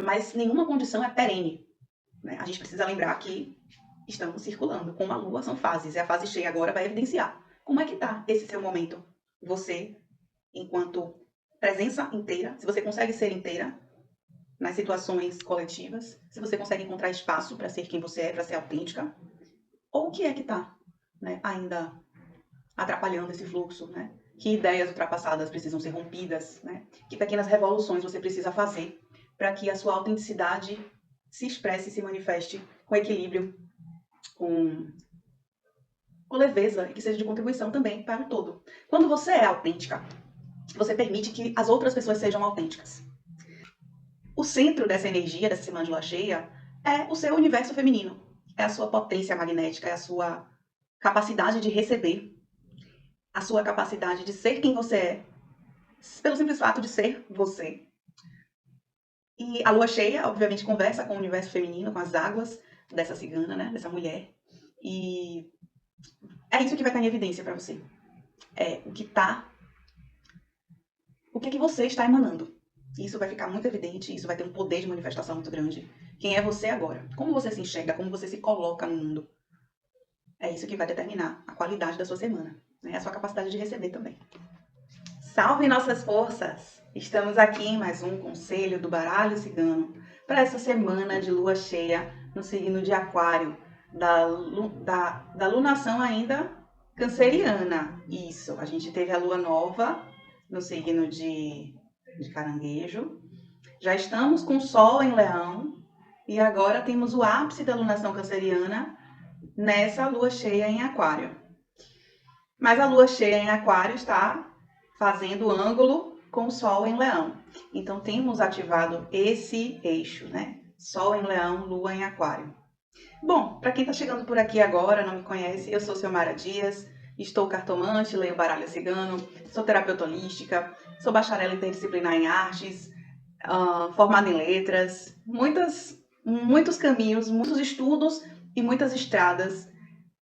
mas nenhuma condição é perene, né? A gente precisa lembrar que estamos circulando. Com a Lua são fases, e a fase cheia agora vai evidenciar como é que está esse seu momento. Você, enquanto presença inteira, se você consegue ser inteira nas situações coletivas, se você consegue encontrar espaço para ser quem você é, para ser autêntica, ou o que é que está, né, ainda atrapalhando esse fluxo, né? Que ideias ultrapassadas precisam ser rompidas, né? Que pequenas revoluções você precisa fazer para que a sua autenticidade se expresse e se manifeste com equilíbrio, com, com leveza e que seja de contribuição também para o todo. Quando você é autêntica, você permite que as outras pessoas sejam autênticas. O centro dessa energia, dessa semana de lua cheia, é o seu universo feminino. É a sua potência magnética, é a sua capacidade de receber, a sua capacidade de ser quem você é, pelo simples fato de ser você. E a lua cheia, obviamente, conversa com o universo feminino, com as águas dessa cigana, né, dessa mulher. E é isso que vai estar em evidência para você. É o que você está emanando. Isso vai ficar muito evidente, isso vai ter um poder de manifestação muito grande. Quem é você agora? Como você se enxerga, como você se coloca no mundo. É isso que vai determinar a qualidade da sua semana, né? A sua capacidade de receber também. Salve nossas forças! Estamos aqui em mais um conselho do baralho cigano para essa semana de lua cheia no signo de Aquário, da lunação ainda canceriana. Isso, a gente teve a lua nova no signo de Caranguejo, já estamos com o Sol em Leão e agora temos o ápice da lunação canceriana nessa lua cheia em Aquário. Mas a lua cheia em Aquário está fazendo ângulo com o Sol em Leão. Então temos ativado esse eixo, né? Sol em Leão, Lua em Aquário. Bom, para quem está chegando por aqui agora, não me conhece, eu sou Silmara Dias, estou cartomante, leio baralho cigano, sou terapeuta holística, sou bacharel interdisciplinar em artes, formada em letras, muitos caminhos, muitos estudos e muitas estradas.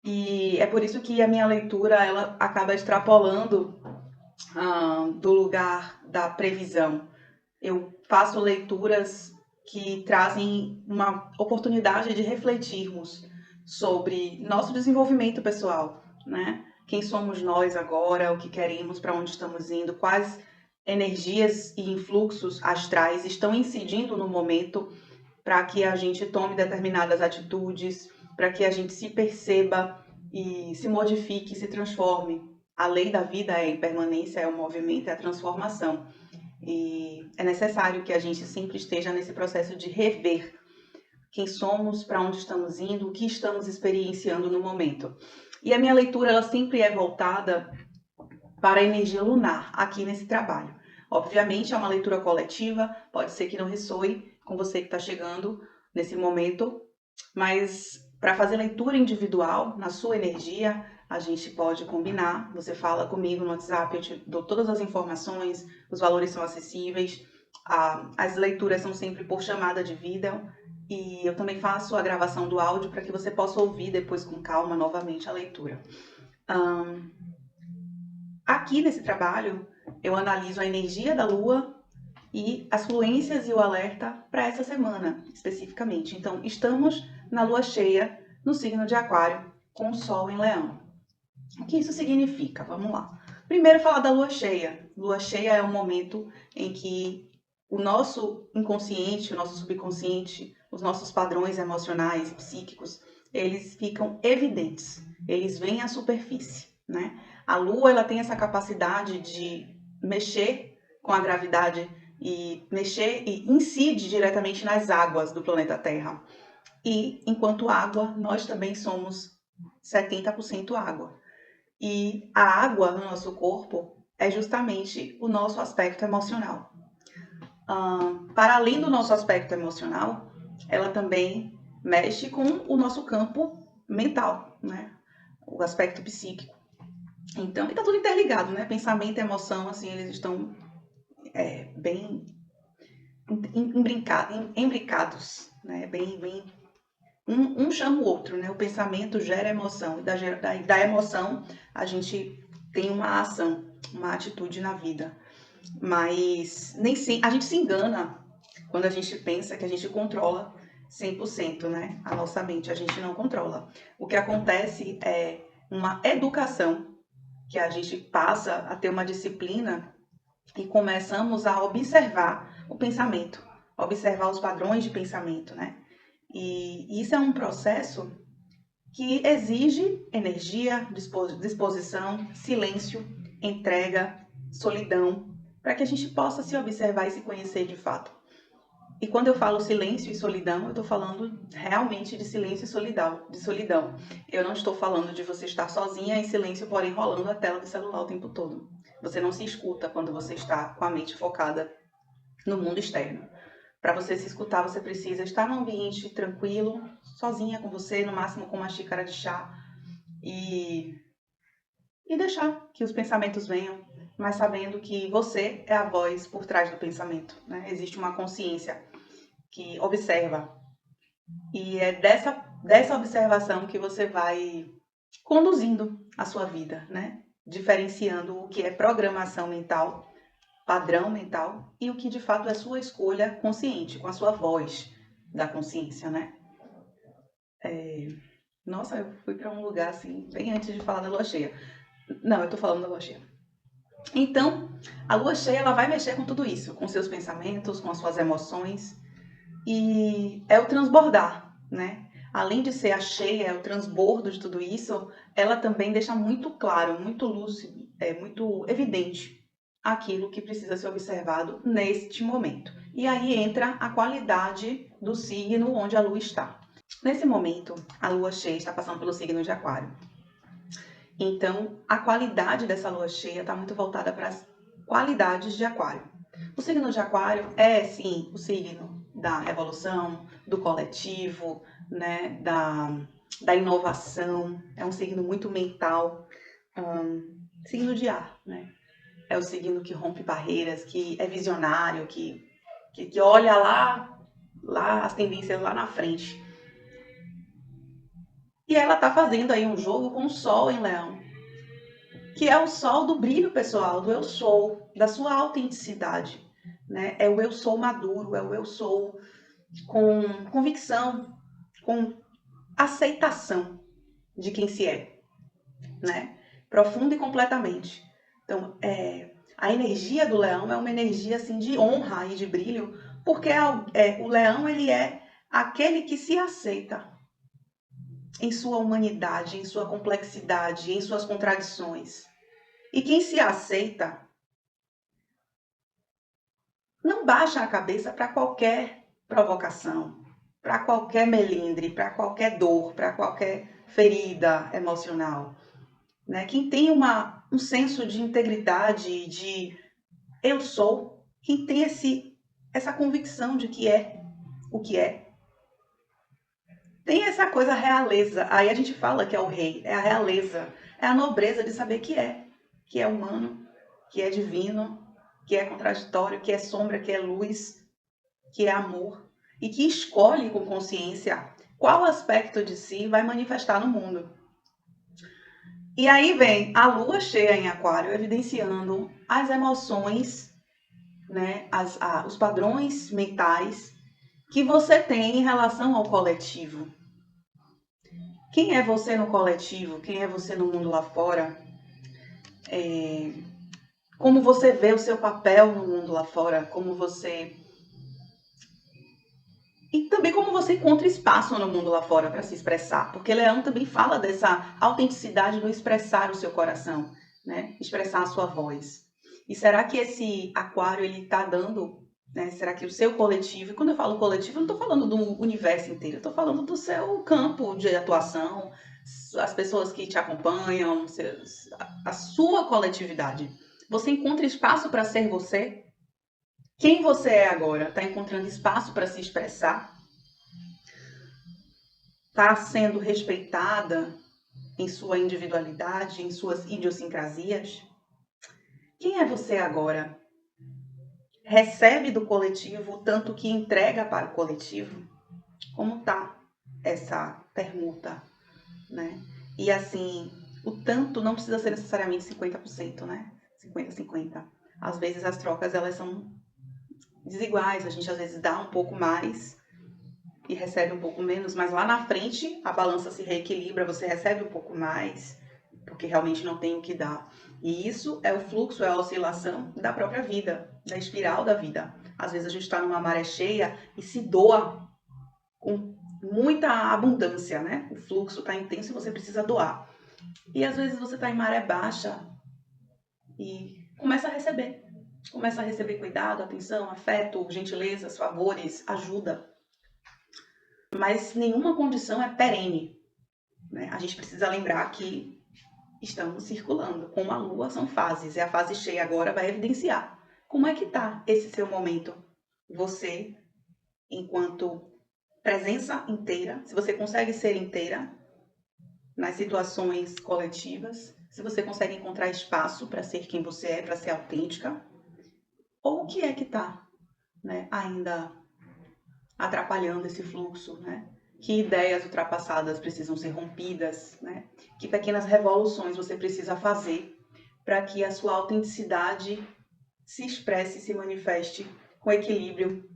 E é por isso que a minha leitura ela acaba extrapolando do lugar da previsão. Eu faço leituras que trazem uma oportunidade de refletirmos sobre nosso desenvolvimento pessoal, né? Quem somos nós agora, o que queremos, para onde estamos indo, quais energias e influxos astrais estão incidindo no momento para que a gente tome determinadas atitudes, para que a gente se perceba e se modifique, se transforme. A lei da vida é a impermanência, é o movimento, é a transformação. E é necessário que a gente sempre esteja nesse processo de rever quem somos, para onde estamos indo, o que estamos experienciando no momento. E a minha leitura ela sempre é voltada para a energia lunar aqui nesse trabalho. Obviamente é uma leitura coletiva, pode ser que não ressoe com você que está chegando nesse momento, mas para fazer leitura individual na sua energia, a gente pode combinar. Você fala comigo no WhatsApp, eu te dou todas as informações, os valores são acessíveis, as leituras são sempre por chamada de vídeo e eu também faço a gravação do áudio para que você possa ouvir depois com calma novamente a leitura. Aqui nesse trabalho, eu analiso a energia da Lua e as fluências e o alerta para essa semana, especificamente. Então, estamos na Lua cheia, no signo de Aquário, com o Sol em Leão. O que isso significa? Vamos lá. Primeiro, falar da Lua cheia. Lua cheia é um momento em que o nosso inconsciente, o nosso subconsciente, os nossos padrões emocionais e psíquicos, eles ficam evidentes, eles vêm à superfície, né? A Lua ela tem essa capacidade de mexer com a gravidade e mexer e incide diretamente nas águas do planeta Terra. E enquanto água, nós também somos 70% água. E a água no nosso corpo é justamente o nosso aspecto emocional. Para além do nosso aspecto emocional, ela também mexe com o nosso campo mental, né? O aspecto psíquico. Então, e tá tudo interligado, né? Pensamento e emoção, assim, eles estão bem imbricados, né? Bem um chama o outro, né? O pensamento gera emoção e da emoção a gente tem uma ação, uma atitude na vida. Mas nem sim, a gente se engana quando a gente pensa que a gente controla 100%, né? A nossa mente, a gente não controla. O que acontece é uma educação que a gente passa a ter uma disciplina e começamos a observar o pensamento, observar os padrões de pensamento, né? E isso é um processo que exige energia, disposição, silêncio, entrega, solidão, para que a gente possa se observar e se conhecer de fato. E quando eu falo silêncio e solidão, eu estou falando realmente de silêncio e solidão. Eu não estou falando de você estar sozinha em silêncio, porém rolando a tela do celular o tempo todo. Você não se escuta quando você está com a mente focada no mundo externo. Para você se escutar, você precisa estar num ambiente tranquilo, sozinha com você, no máximo com uma xícara de chá, e deixar que os pensamentos venham, mas sabendo que você é a voz por trás do pensamento, né? Existe uma consciência que observa, e é dessa observação que você vai conduzindo a sua vida, né? Diferenciando o que é programação mental, padrão mental, e o que de fato é sua escolha consciente, com a sua voz da consciência, né? Nossa, eu fui para um lugar assim, bem antes de falar da lua cheia. Não, eu tô falando da lua cheia. Então, a lua cheia, ela vai mexer com tudo isso, com seus pensamentos, com as suas emoções, e é o transbordar, né? Além de ser a cheia, é o transbordo de tudo isso, ela também deixa muito claro, muito lúcido, muito evidente aquilo que precisa ser observado neste momento. E aí entra a qualidade do signo onde a lua está. Nesse momento, a lua cheia está passando pelo signo de Aquário. Então, a qualidade dessa lua cheia está muito voltada para as qualidades de Aquário. O signo de Aquário é, sim, o signo da revolução, do coletivo, né, da inovação. É um signo muito mental, signo de ar, né? É o signo que rompe barreiras, que é visionário, que olha lá as tendências lá na frente. E ela está fazendo aí um jogo com o Sol em Leão, que é o sol do brilho pessoal, do eu sou, da sua autenticidade, né? É o eu sou maduro, é o eu sou com convicção, com aceitação de quem se é, né? Profunda e completamente. Então, a energia do leão é uma energia assim de honra e de brilho, porque o leão ele é aquele que se aceita em sua humanidade, em sua complexidade, em suas contradições. E quem se aceita não baixa a cabeça para qualquer provocação, para qualquer melindre, para qualquer dor, para qualquer ferida emocional. Né? Quem tem um senso de integridade, de eu sou, quem tem essa convicção de que é o que é, tem essa coisa realeza. Aí a gente fala que é o rei, é a realeza, é a nobreza de saber que é humano, que é divino, que é contraditório, que é sombra, que é luz, que é amor, e que escolhe com consciência qual aspecto de si vai manifestar no mundo. E aí vem a lua cheia em Aquário, evidenciando as emoções, né, os padrões mentais que você tem em relação ao coletivo. Quem é você no coletivo? Quem é você no mundo lá fora? Como você vê o seu papel no mundo lá fora? Como você... E também como você encontra espaço no mundo lá fora para se expressar. Porque Leão também fala dessa autenticidade no expressar o seu coração, né? Expressar a sua voz. E será que esse Aquário, ele está dando... Né? Será que o seu coletivo... E quando eu falo coletivo, eu não estou falando do universo inteiro. Eu estou falando do seu campo de atuação, as pessoas que te acompanham, a sua coletividade. Você encontra espaço para ser você? Quem você é agora? Está encontrando espaço para se expressar? Está sendo respeitada em sua individualidade, em suas idiosincrasias? Quem é você agora? Recebe do coletivo o tanto que entrega para o coletivo? Como está essa permuta, né? E assim, o tanto não precisa ser necessariamente 50%, né? 50-50. Às vezes as trocas, elas são desiguais. A gente às vezes dá um pouco mais e recebe um pouco menos, mas lá na frente a balança se reequilibra, você recebe um pouco mais, porque realmente não tem o que dar. E isso é o fluxo, é a oscilação da própria vida, da espiral da vida. Às vezes a gente está numa maré cheia e se doa com muita abundância, né? O fluxo está intenso e você precisa doar. E às vezes você está em maré baixa e começa a receber. Começa a receber cuidado, atenção, afeto, gentilezas, favores, ajuda. Mas nenhuma condição é perene, né? A gente precisa lembrar que estamos circulando. Como a Lua, são fases. E a fase cheia agora vai evidenciar como é que está esse seu momento. Você, enquanto presença inteira, se você consegue ser inteira nas situações coletivas, se você consegue encontrar espaço para ser quem você é, para ser autêntica, ou o que é que está, né, ainda atrapalhando esse fluxo, né? Que ideias ultrapassadas precisam ser rompidas, né? Que pequenas revoluções você precisa fazer para que a sua autenticidade se expresse, se manifeste com equilíbrio,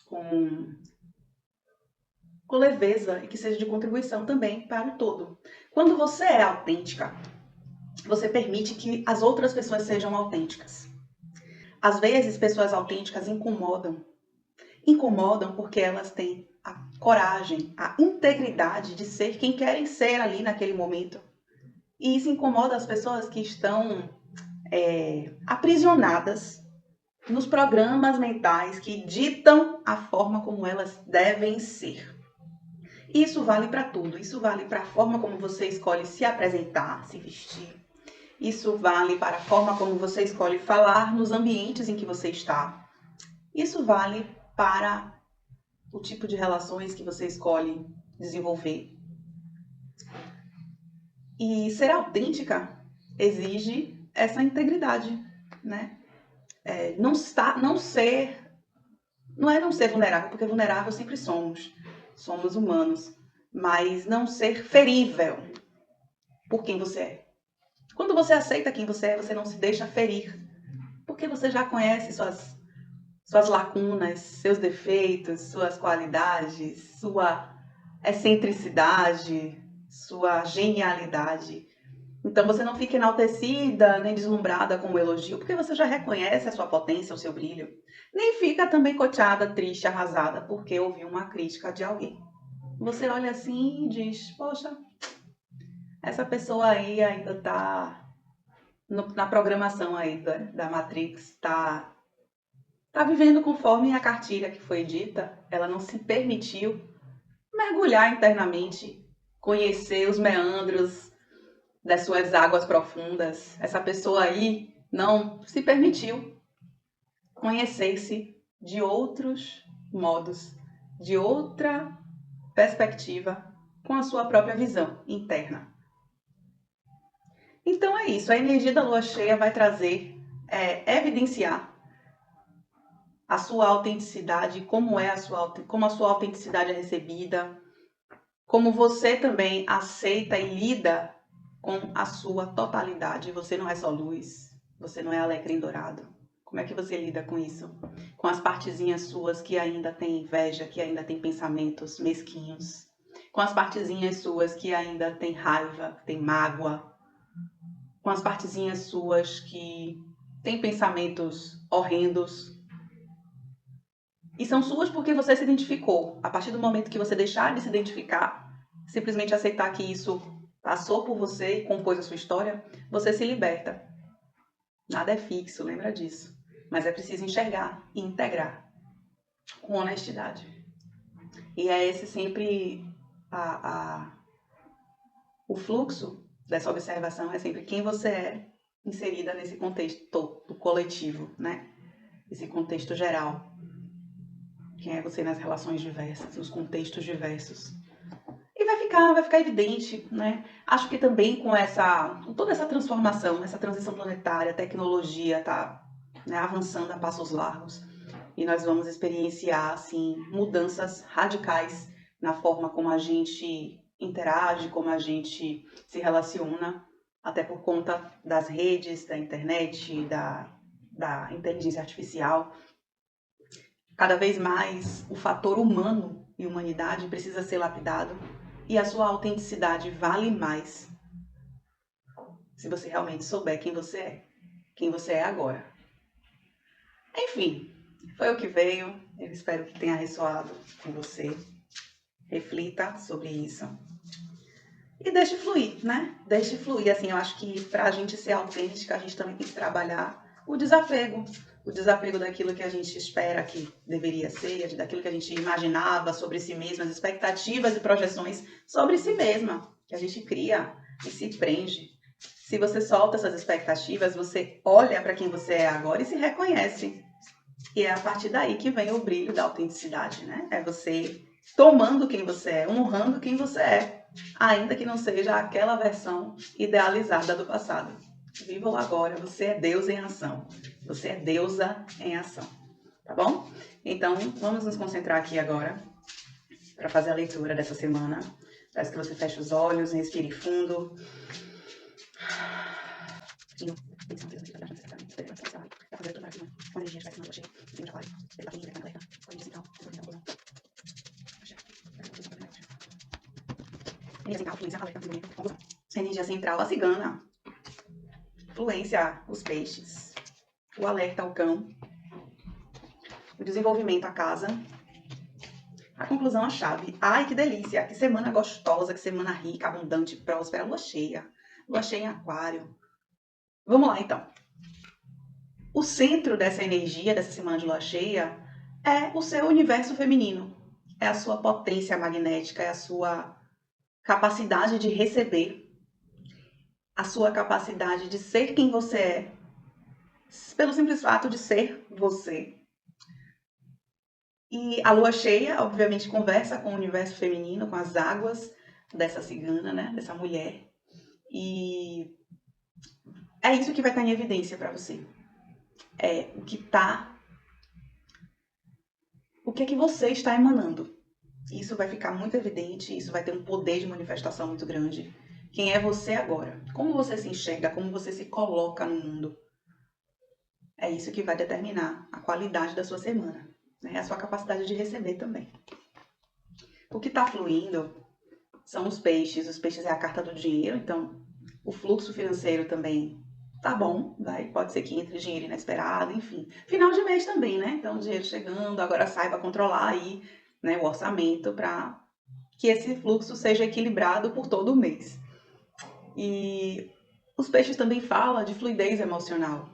com leveza e que seja de contribuição também para o todo. Quando você é autêntica, você permite que as outras pessoas sejam autênticas. Às vezes, pessoas autênticas incomodam. Incomodam porque elas têm a coragem, a integridade de ser quem querem ser ali naquele momento. E isso incomoda as pessoas que estão aprisionadas nos programas mentais que ditam a forma como elas devem ser. Isso vale para tudo. Isso vale para a forma como você escolhe se apresentar, se vestir. Isso vale para a forma como você escolhe falar nos ambientes em que você está. Isso vale para o tipo de relações que você escolhe desenvolver. E ser autêntica exige essa integridade, né? Não é não ser vulnerável, porque vulnerável sempre somos humanos, mas não ser ferível por quem você é. Quando você aceita quem você é, você não se deixa ferir, porque você já conhece suas lacunas, seus defeitos, suas qualidades, sua excentricidade, sua genialidade. Então você não fica enaltecida nem deslumbrada com o elogio, porque você já reconhece a sua potência, o seu brilho. Nem fica também coteada, triste, arrasada, porque ouviu uma crítica de alguém. Você olha assim e diz, poxa, essa pessoa aí ainda está na programação aí da Matrix, está vivendo conforme a cartilha que foi dita, ela não se permitiu mergulhar internamente, conhecer os meandros das suas águas profundas. Essa pessoa aí não se permitiu conhecer-se de outros modos, de outra perspectiva, com a sua própria visão interna. Então é isso, a energia da lua cheia vai trazer, evidenciar a sua autenticidade, como a sua autenticidade é recebida, como você também aceita e lida com a sua totalidade. Você não é só luz, você não é alecrim dourado. Como é que você lida com isso? Com as partezinhas suas que ainda têm inveja, que ainda têm pensamentos mesquinhos. Com as partezinhas suas que ainda têm raiva, têm mágoa. Com as partezinhas suas que têm pensamentos horrendos. E são suas porque você se identificou. A partir do momento que você deixar de se identificar, simplesmente aceitar que isso passou por você e compôs a sua história, você se liberta. Nada é fixo, lembra disso. Mas é preciso enxergar e integrar com honestidade. E é esse sempre o fluxo dessa observação, é sempre quem você é inserida nesse contexto do coletivo, né? Esse contexto geral. Quem é você nas relações diversas, nos contextos diversos. E vai ficar evidente, né? Acho que também com toda essa transformação, essa transição planetária, a tecnologia está, né, avançando a passos largos. E nós vamos experienciar, assim, mudanças radicais na forma como a gente interage, como a gente se relaciona, até por conta das redes, da internet, da inteligência artificial. Cada vez mais o fator humano e humanidade precisa ser lapidado e a sua autenticidade vale mais se você realmente souber quem você é agora. Enfim, foi o que veio. Eu espero que tenha ressoado com você. Reflita sobre isso. E deixe fluir, né? Deixe fluir. Assim, eu acho que pra gente ser autêntica, a gente também tem que trabalhar o desapego. O desapego daquilo que a gente espera que deveria ser, daquilo que a gente imaginava sobre si mesma, as expectativas e projeções sobre si mesma, que a gente cria e se prende. Se você solta essas expectativas, você olha para quem você é agora e se reconhece. E é a partir daí que vem o brilho da autenticidade, né? É você tomando quem você é, honrando quem você é, ainda que não seja aquela versão idealizada do passado. Viva o agora, você é Deus em ação. Você é deusa em ação, tá bom? Então, vamos nos concentrar aqui agora para fazer a leitura dessa semana. Peço que você feche os olhos, respire fundo. Energia central, a cigana. Fluência, os peixes. O alerta, o cão. O desenvolvimento, a casa. A conclusão, a chave. Ai, que delícia! Que semana gostosa, que semana rica, abundante, próspera. Lua cheia em aquário. Vamos lá, então. O centro dessa energia, dessa semana de lua cheia, é o seu universo feminino. É a sua potência magnética, é a sua capacidade de receber, a sua capacidade de ser quem você é, pelo simples fato de ser você. E a lua cheia, obviamente, conversa com o universo feminino, com as águas dessa cigana, né, dessa mulher. E é isso que vai estar em evidência para você. É o que é que você está emanando. Isso vai ficar muito evidente, isso vai ter um poder de manifestação muito grande. Quem é você agora? Como você se enxerga? Como você se coloca no mundo? É isso que vai determinar a qualidade da sua semana, né? A sua capacidade de receber também. O que está fluindo são os peixes. Os peixes é a carta do dinheiro, então o fluxo financeiro também tá bom, pode ser que entre dinheiro inesperado, enfim. Final de mês também, né? Então, dinheiro chegando, agora saiba controlar aí, né, o orçamento para que esse fluxo seja equilibrado por todo o mês. E os peixes também falam de fluidez emocional.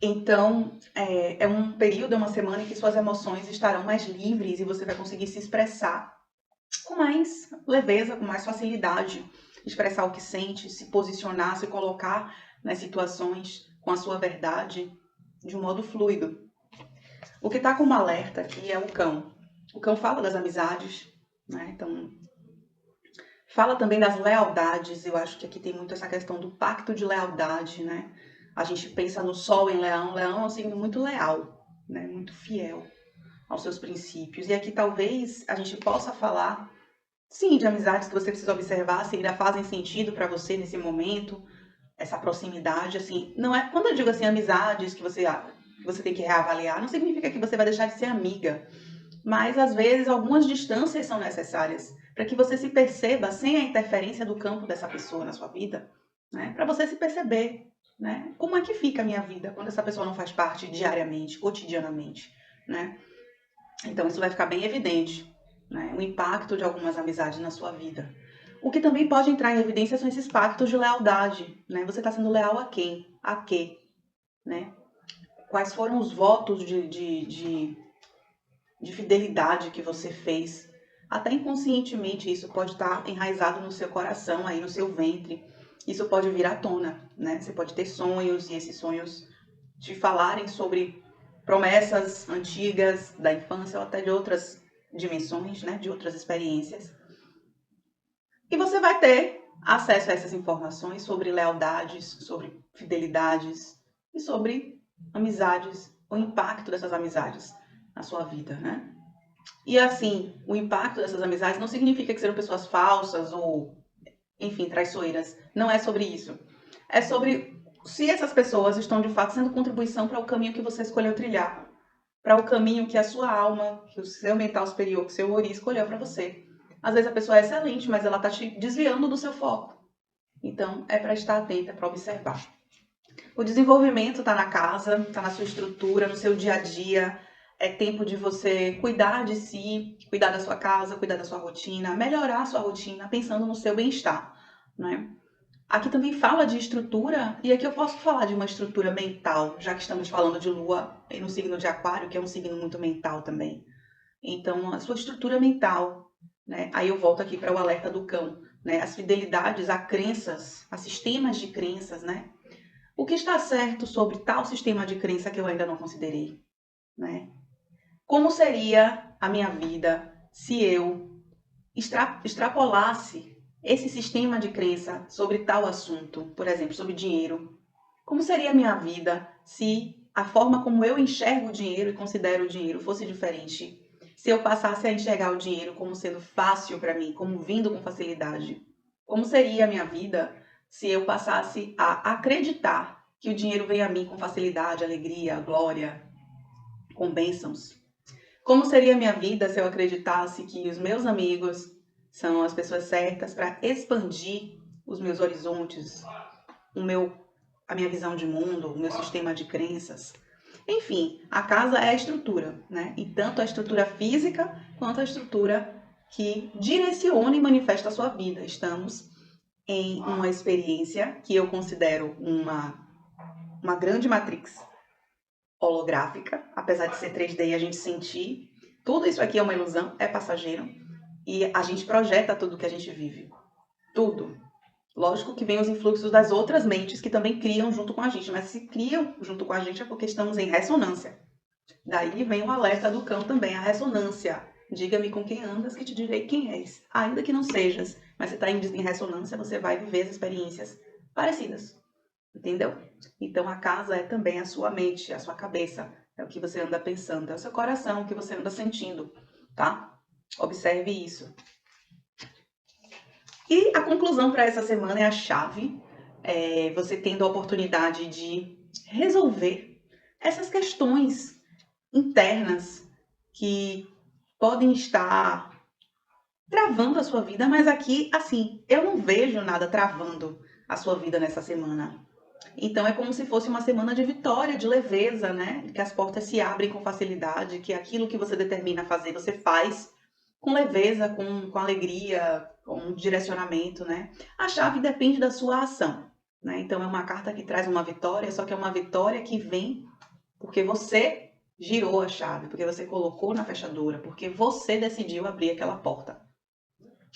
Então, é um período, é uma semana em que suas emoções estarão mais livres e você vai conseguir se expressar com mais leveza, com mais facilidade, expressar o que sente, se posicionar, se colocar nas situações com a sua verdade de um modo fluido. O que está como alerta aqui é o cão. O cão fala das amizades, né? Então, fala também das lealdades. Eu acho que aqui tem muito essa questão do pacto de lealdade, né? A gente pensa no sol em leão. Leão é um signo muito leal, né? Muito fiel aos seus princípios. E aqui talvez a gente possa falar, sim, de amizades que você precisa observar se ainda fazem sentido para você nesse momento, essa proximidade, assim. Não é, quando eu digo assim, amizades que você tem que reavaliar, não significa que você vai deixar de ser amiga. Mas, às vezes, algumas distâncias são necessárias para que você se perceba sem a interferência do campo dessa pessoa na sua vida, né? Para você se perceber, né? Como é que fica a minha vida quando essa pessoa não faz parte diariamente, cotidianamente, né? Então, isso vai ficar bem evidente, né? O impacto de algumas amizades na sua vida. O que também pode entrar em evidência são esses pactos de lealdade, né? Você está sendo leal a quem? A quê? Né? Quais foram os votos de fidelidade que você fez? Até inconscientemente isso pode estar enraizado no seu coração, aí no seu ventre. Isso pode vir à tona, né? Você pode ter sonhos e esses sonhos te falarem sobre promessas antigas da infância ou até de outras dimensões, né? De outras experiências. E você vai ter acesso a essas informações sobre lealdades, sobre fidelidades e sobre amizades, o impacto dessas amizades na sua vida, né? E assim, o impacto dessas amizades não significa que serão pessoas falsas ou, enfim, traiçoeiras. Não é sobre isso. É sobre se essas pessoas estão de fato sendo contribuição para o caminho que você escolheu trilhar. para o caminho que a sua alma, que o seu mental superior, que o seu ori escolheu para você. Às vezes a pessoa é excelente, mas ela está te desviando do seu foco. Então, é para estar atenta, é para observar. O desenvolvimento está na casa, está na sua estrutura, no seu dia a dia. É tempo de você cuidar de si, cuidar da sua casa, cuidar da sua rotina, melhorar a sua rotina, pensando no seu bem-estar, né? Aqui também fala de estrutura, e aqui eu posso falar de uma estrutura mental, já que estamos falando de lua no signo de aquário, que é um signo muito mental também. Então, a sua estrutura mental, né? Aí eu volto aqui para o alerta do cão, né? As fidelidades a crenças, a sistemas de crenças, né? O que está certo sobre tal sistema de crença que eu ainda não considerei, né? Como seria a minha vida se eu extrapolasse esse sistema de crença sobre tal assunto, por exemplo, sobre dinheiro? Como seria a minha vida se a forma como eu enxergo o dinheiro e considero o dinheiro fosse diferente? Se eu passasse a enxergar o dinheiro como sendo fácil para mim, como vindo com facilidade? Como seria a minha vida se eu passasse a acreditar que o dinheiro vem a mim com facilidade, alegria, glória, com bênçãos? Como seria a minha vida se eu acreditasse que os meus amigos são as pessoas certas para expandir os meus horizontes, a minha visão de mundo, o meu sistema de crenças? Enfim, a casa é a estrutura, né? E tanto a estrutura física quanto a estrutura que direciona e manifesta a sua vida. Estamos em uma experiência que eu considero uma grande matrix holográfica, apesar de ser 3D e a gente sentir, tudo isso aqui é uma ilusão, é passageiro, e a gente projeta tudo que a gente vive. Tudo. Lógico que vem os influxos das outras mentes que também criam junto com a gente, mas se criam junto com a gente é porque estamos em ressonância. Daí vem o alerta do cão também, a ressonância. Diga-me com quem andas que te direi quem és. Ainda que não sejas, mas se está em ressonância, você vai viver as experiências parecidas. Entendeu? Então a casa é também a sua mente, a sua cabeça. É o que você anda pensando, é o seu coração, o que você anda sentindo, tá? Observe isso. E a conclusão para essa semana é a chave. Você tendo a oportunidade de resolver essas questões internas que podem estar travando a sua vida, mas aqui, assim, eu não vejo nada travando a sua vida nessa semana. Então é como se fosse uma semana de vitória, de leveza, né? Que as portas se abrem com facilidade, que aquilo que você determina fazer, você faz com leveza, com alegria, com direcionamento, né? A chave depende da sua ação, né? Então é uma carta que traz uma vitória, só que é uma vitória que vem porque você girou a chave, porque você colocou na fechadura, porque você decidiu abrir aquela porta.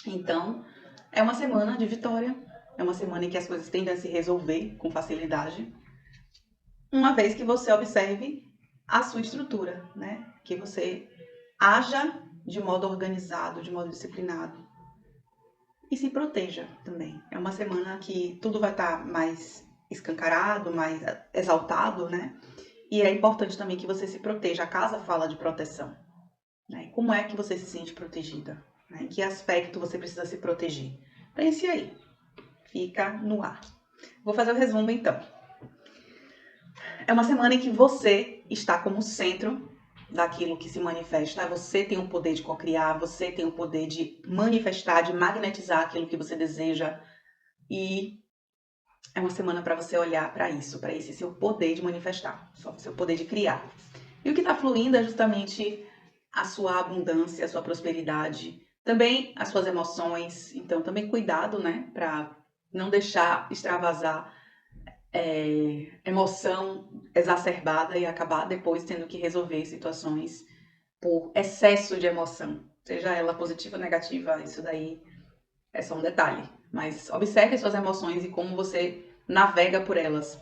Então, é uma semana de vitória, é uma semana em que as coisas tendem a se resolver com facilidade, uma vez que você observe a sua estrutura, né? Que você haja de modo organizado, de modo disciplinado. E se proteja também. É uma semana que tudo vai estar mais escancarado, mais exaltado, né? E é importante também que você se proteja. A casa fala de proteção, né? Como é que você se sente protegida? Né? Em que aspecto você precisa se proteger? Pense aí. Fica no ar. Vou fazer o resumo então. É uma semana em que você está como centro daquilo que se manifesta. Você tem o poder de cocriar, você tem o poder de manifestar, de magnetizar aquilo que você deseja. E é uma semana para você olhar para isso, para esse seu poder de manifestar, seu poder de criar. E o que está fluindo é justamente a sua abundância, a sua prosperidade, também as suas emoções. Então, também cuidado, né, para não deixar extravasar emoção exacerbada e acabar depois tendo que resolver situações por excesso de emoção, seja ela positiva ou negativa, isso daí é só um detalhe. Mas observe suas emoções e como você navega por elas.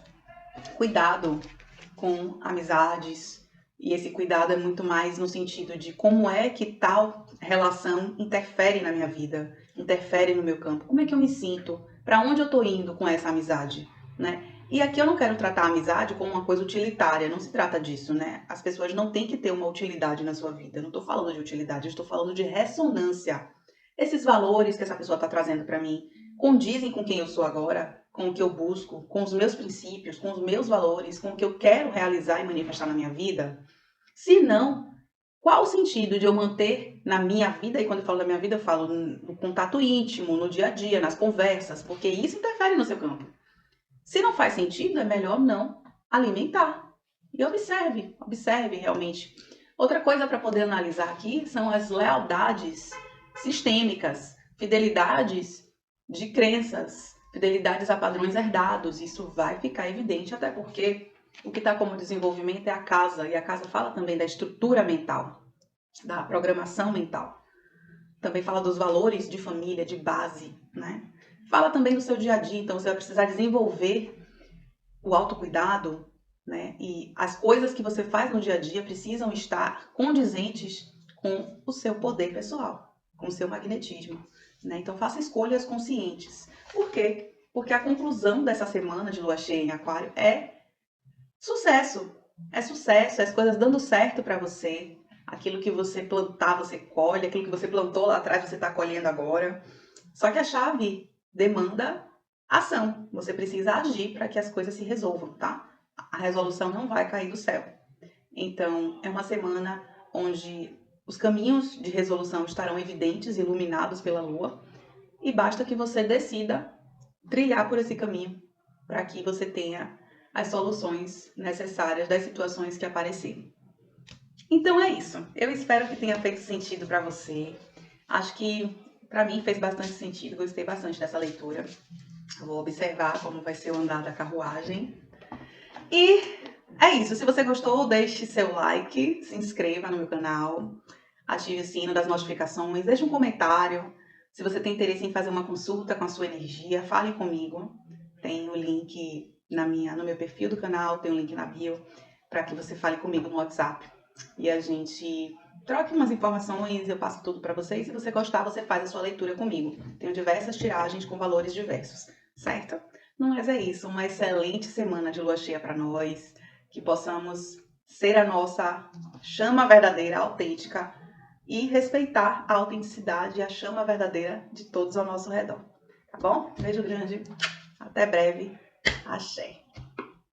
Cuidado com amizades, e esse cuidado é muito mais no sentido de como é que tal relação interfere na minha vida, interfere no meu campo, como é que eu me sinto, para onde eu tô indo com essa amizade, né? E aqui eu não quero tratar a amizade como uma coisa utilitária, não se trata disso, né? As pessoas não têm que ter uma utilidade na sua vida, eu não tô falando de utilidade, eu estou falando de ressonância. Esses valores que essa pessoa está trazendo para mim condizem com quem eu sou agora, com o que eu busco, com os meus princípios, com os meus valores, com o que eu quero realizar e manifestar na minha vida? Se não, qual o sentido de eu manter na minha vida, e quando eu falo da minha vida, eu falo no contato íntimo, no dia a dia, nas conversas, porque isso interfere no seu campo. Se não faz sentido, é melhor não alimentar. E observe realmente. Outra coisa para poder analisar aqui são as lealdades sistêmicas, fidelidades de crenças, fidelidades a padrões herdados. Isso vai ficar evidente, até porque o que está como desenvolvimento é a casa, e a casa fala também da estrutura mental, da programação mental. Também fala dos valores de família, de base, né? Fala também do seu dia a dia, então você vai precisar desenvolver o autocuidado, né? E as coisas que você faz no dia a dia precisam estar condizentes com o seu poder pessoal, com o seu magnetismo, né? Então faça escolhas conscientes. Por quê? Porque a conclusão dessa semana de lua cheia em Aquário é sucesso. É sucesso, é as coisas dando certo para você. Aquilo que você plantar, você colhe. Aquilo que você plantou lá atrás, você está colhendo agora. Só que a chave demanda ação. Você precisa agir para que as coisas se resolvam, tá? A resolução não vai cair do céu. Então, é uma semana onde os caminhos de resolução estarão evidentes, iluminados pela lua, e basta que você decida trilhar por esse caminho para que você tenha as soluções necessárias das situações que aparecerem. Então é isso. Eu espero que tenha feito sentido para você. Acho que para mim fez bastante sentido. Gostei bastante dessa leitura. Eu vou observar como vai ser o andar da carruagem. E é isso. Se você gostou, deixe seu like, se inscreva no meu canal, ative o sino das notificações, deixe um comentário. Se você tem interesse em fazer uma consulta com a sua energia, fale comigo. Tem o link no meu perfil do canal, tem o link na bio, para que você fale comigo no WhatsApp. E a gente troque umas informações, eu passo tudo para vocês. Se você gostar, você faz a sua leitura comigo. Tenho diversas tiragens com valores diversos, certo? Mas é isso, uma excelente semana de lua cheia para nós, que possamos ser a nossa chama verdadeira, autêntica, e respeitar a autenticidade e a chama verdadeira de todos ao nosso redor. Tá bom? Beijo grande, até breve, axé!